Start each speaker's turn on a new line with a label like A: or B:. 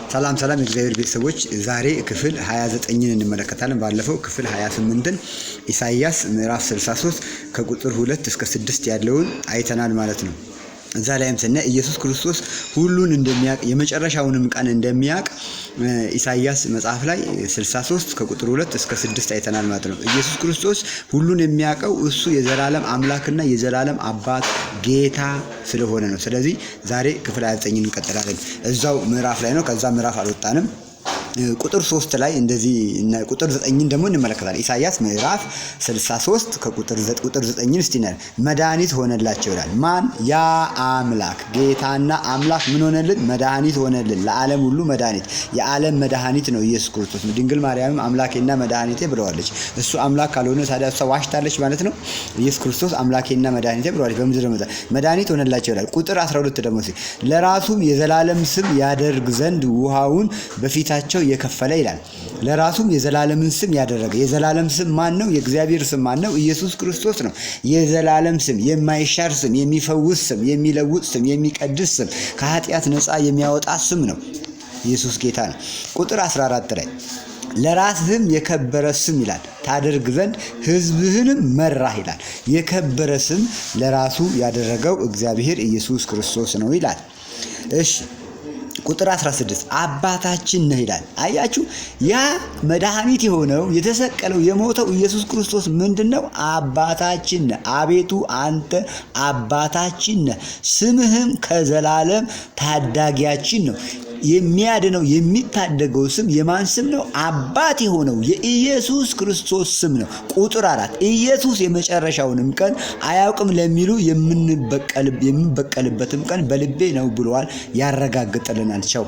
A: ሰላም የእግዚአብሔር ቤተሰቦች ዛሬ ክፍል 29ን እንመለከታለን። ባለፈው ክፍል 28ን ኢሳይያስ ምዕራፍ 63 ከቁጥር 2 እስከ 6 ያለውን አይተናል ማለት ነው። እዛ ላይም ስነ ኢየሱስ ክርስቶስ ሁሉን እንደሚያውቅ የመጨረሻውንም ቀን እንደሚያውቅ ኢሳይያስ መጽሐፍ ላይ 63 ከቁጥር 2 እስከ 6 አይተናል ማለት ነው። ኢየሱስ ክርስቶስ ሁሉን የሚያውቀው እሱ የዘላለም አምላክና የዘላለም አባት ጌታ ስለሆነ ነው። ስለዚህ ዛሬ ክፍል 29ን እንቀጥላለን። እዛው ምዕራፍ ላይ ነው። ከዛ ምዕራፍ አልወጣንም። ቁጥር 3 ላይ እንደዚህ ቁጥር 9ን ደግሞ እንመለከታለን። ኢሳይያስ ምዕራፍ 63 ከቁጥር 9 እስቲ ነን መድኃኒት ሆነላቸው ይላል። ማን? ያ አምላክ ጌታና አምላክ ምን ሆነልን? መድኃኒት ሆነልን። ለዓለም ሁሉ መድኃኒት፣ የዓለም መድኃኒት ነው ኢየሱስ ክርስቶስ። ድንግል ማርያምም አምላኬና መድኃኒቴ ብለዋለች። እሱ አምላክ ካልሆነ ታዲያ እሷ ዋሽታለች ማለት ነው። ኢየሱስ ክርስቶስ አምላኬና መድኃኒቴ ብለዋለች። በምድር መድኃኒት ሆነላቸው ይላል። ቁጥር 12 ደግሞ ለራሱም የዘላለም ስም ያደርግ ዘንድ ውሃውን በፊታቸው የከፈለ ይላል። ለራሱም የዘላለምን ስም ያደረገ። የዘላለም ስም ማን ነው? የእግዚአብሔር ስም ማን ነው? ኢየሱስ ክርስቶስ ነው። የዘላለም ስም፣ የማይሻር ስም፣ የሚፈውስ ስም፣ የሚለውጥ ስም፣ የሚቀድስ ስም፣ ከኃጢአት ነፃ የሚያወጣ ስም ነው። ኢየሱስ ጌታ ነው። ቁጥር 14 ላይ ለራስህም የከበረ ስም ይላል ታደርግ ዘንድ ሕዝብህንም መራህ ይላል። የከበረ ስም ለራሱ ያደረገው እግዚአብሔር ኢየሱስ ክርስቶስ ነው ይላል። እሺ ቁጥር 16 አባታችን ነህ ይላል። አያችሁ፣ ያ መድኃኒት የሆነው የተሰቀለው የሞተው ኢየሱስ ክርስቶስ ምንድነው? አባታችን ነህ። አቤቱ አንተ አባታችን ነህ፣ ስምህም ከዘላለም ታዳጊያችን ነው። የሚያድነው የሚታደገው ስም የማን ስም ነው? አባት የሆነው የኢየሱስ ክርስቶስ ስም ነው። ቁጥር 4 ኢየሱስ የመጨረሻውንም ቀን አያውቅም ለሚሉ የምንበቀልበትም ቀን በልቤ ነው ብለዋል። ያረጋግጥልናል። ቻው